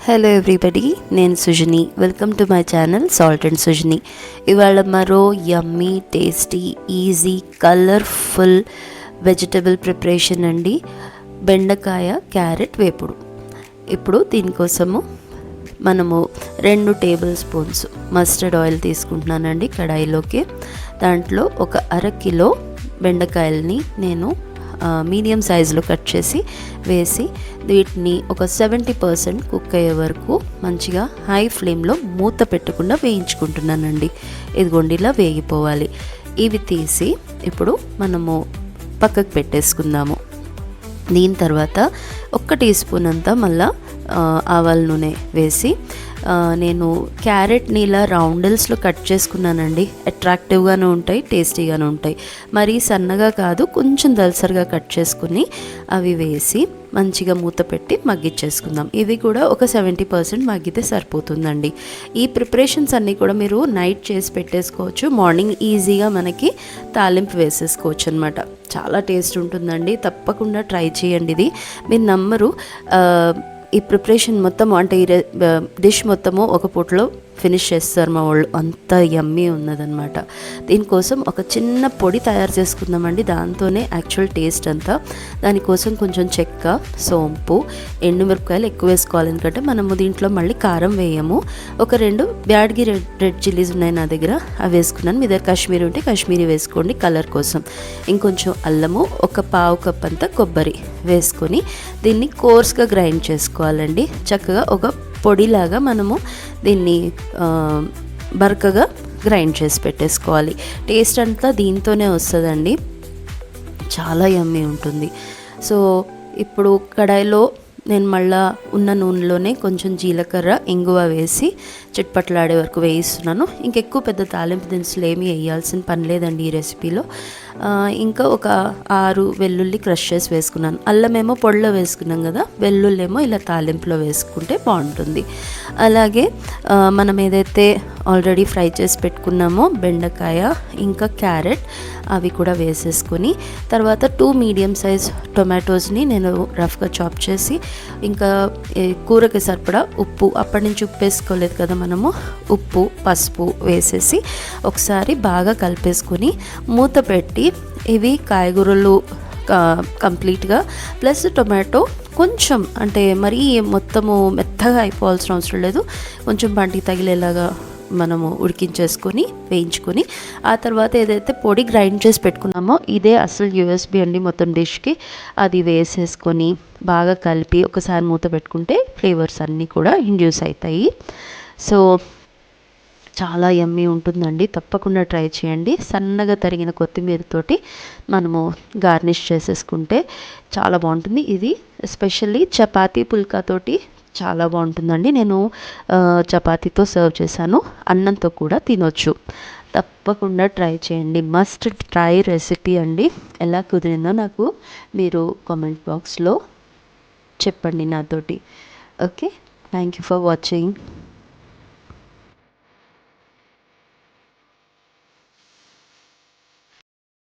Hello everybody, నేను Sujani. Welcome to my channel salt and Sujani. ఇవాళ మరో yummy, tasty, easy, colourful vegetable preparation అండి. బెండకాయ క్యారెట్ వేపుడు. ఇప్పుడు దీనికోసము మనము 2 టేబుల్ స్పూన్స్ మస్టర్డ్ ఆయిల్ తీసుకుంటున్నానండి కడాయిలోకి. దాంట్లో ఒక 1/2 కిలో బెండకాయలని నేను మీడియం సైజులో కట్ చేసి వేసి వీటిని ఒక 70% కుక్ అయ్యే వరకు మంచిగా హై ఫ్లేమ్లో మూత పెట్టకుండా వేయించుకుంటున్నానండి. ఇదిగోండి, ఇలా వేగిపోవాలి. ఇవి తీసి ఇప్పుడు మనము పక్కకు పెట్టేసుకుందాము. దీని తర్వాత 1 టీ స్పూన్ అంతా మళ్ళా ఆవాల నూనె వేసి నేను క్యారెట్ని ఇలా రౌండిల్స్లో కట్ చేసుకున్నానండి. అట్రాక్టివ్గానే ఉంటాయి, టేస్టీగానే ఉంటాయి. మరీ సన్నగా కాదు, కొంచెం దల్సరిగా కట్ చేసుకుని అవి వేసి మంచిగా మూత పెట్టి మగ్గిచ్చేసుకుందాం. ఇవి కూడా ఒక 70% మగ్గితే సరిపోతుందండి. ఈ ప్రిపరేషన్స్ అన్నీ కూడా మీరు నైట్ చేసి పెట్టేసుకోవచ్చు. మార్నింగ్ ఈజీగా మనకి తాలింపు వేసేసుకోవచ్చు అనమాట. చాలా టేస్ట్ ఉంటుందండి. తప్పకుండా ట్రై చేయండి. ఇది మీరు నమ్మరు, ఈ ప్రిపరేషన్ మొత్తం అంటే ఈ డిష్ మొత్తము ఒక పూటలో ఫినిష్ చేస్తారు మా వాళ్ళు. అంత యమ్మీ ఉన్నదనమాట. దీనికోసం ఒక చిన్న పొడి తయారు చేసుకుందామండి. దాంతోనే యాక్చువల్ టేస్ట్ అంతా. దానికోసం కొంచెం చెక్క, సోంపు, ఎండుమిరపకాయలు ఎక్కువ వేసుకోవాలి. ఎందుకంటే మనము దీంట్లో మళ్ళీ కారం వేయము. ఒక 2 బ్యాడ్గి రెడ్ చిల్లీస్ ఉన్నాయి నా దగ్గర, అవి వేసుకున్నాను. మీ దగ్గర కాశ్మీరీ ఉంటే కాశ్మీరీ వేసుకోండి కలర్ కోసం. ఇంకొంచెం అల్లము, ఒక పావు కప్ అంతా కొబ్బరి వేసుకొని దీన్ని కోర్స్గా గ్రైండ్ చేసుకోవాలండి. చక్కగా ఒక పొడిలాగా మనము దీన్ని బరకగా గ్రైండ్ చేసి పెట్టేసుకోవాలి. టేస్ట్ అంతా దీంతోనే వస్తుందండి. చాలా యమ్మీ ఉంటుంది. సో ఇప్పుడు కడాయిలో నేను మళ్ళా ఉన్న నూనెలోనే కొంచెం జీలకర్ర, ఇంగువ వేసి చిట్పట్లాడే వరకు వేయిస్తున్నాను. ఇంకెక్కువ పెద్ద తాలింపు దినుసులు ఏమీ వేయాల్సిన పని లేదండి ఈ రెసిపీలో. ఇంకా ఒక 6 వెల్లుల్లి క్రష్ చేసి వేసుకున్నాను. అల్లమేమో పొడిలో వేసుకున్నాం కదా, వెల్లుల్లేమో ఇలా తాలింపులో వేసుకుంటే బాగుంటుంది. అలాగే మనం ఏదైతే ఆల్రెడీ ఫ్రై చేసి పెట్టుకున్నామో బెండకాయ ఇంకా క్యారెట్, అవి కూడా వేసేసుకొని తర్వాత 2 మీడియం సైజ్ టొమాటోస్ని నేను రఫ్గా చాప్ చేసి, ఇంకా కూరకి సరిపడా ఉప్పు, అప్పటి నుంచి ఉప్పు వేసుకోలేదు కదా మనము, ఉప్పు, పసుపు వేసేసి ఒకసారి బాగా కలిపేసుకొని మూత పెట్టి ఇవి కాయగూరలు కంప్లీట్గా ప్లస్ టొమాటో కొంచెం అంటే మరీ మొత్తము మెత్తగా అయిపోవాల్సిన అవసరం లేదు, కొంచెం పంటికి తగిలేలాగా మనము ఉడికించేసుకొని వేయించుకొని ఆ తర్వాత ఏదైతే పొడి గ్రైండ్ చేసి పెట్టుకున్నామో ఇదే అసలు యూఎస్బి అండి మొత్తం డిష్కి. అది వేసేసుకొని బాగా కలిపి ఒకసారి మూత పెట్టుకుంటే ఫ్లేవర్స్ అన్నీ కూడా ఇండ్యూస్ అవుతాయి. సో చాలా యమ్మీ ఉంటుందండి. తప్పకుండా ట్రై చేయండి. సన్నగా తరిగిన కొత్తిమీరతోటి మనము గార్నిష్ చేసేసుకుంటే చాలా బాగుంటుంది. ఇది ఎస్పెషల్లీ చపాతీ పుల్కాతోటి చాలా బాగుంటుందండి. నేను చపాతీతో సర్వ్ చేశాను, అన్నంతో కూడా తినొచ్చు. తప్పకుండా ట్రై చేయండి. మస్ట్ ట్రై రెసిపీ అండి. ఎలా కుదిరిందో నాకు మీరు కామెంట్ బాక్స్లో చెప్పండి నాతోటి. Okay, thank you for watching.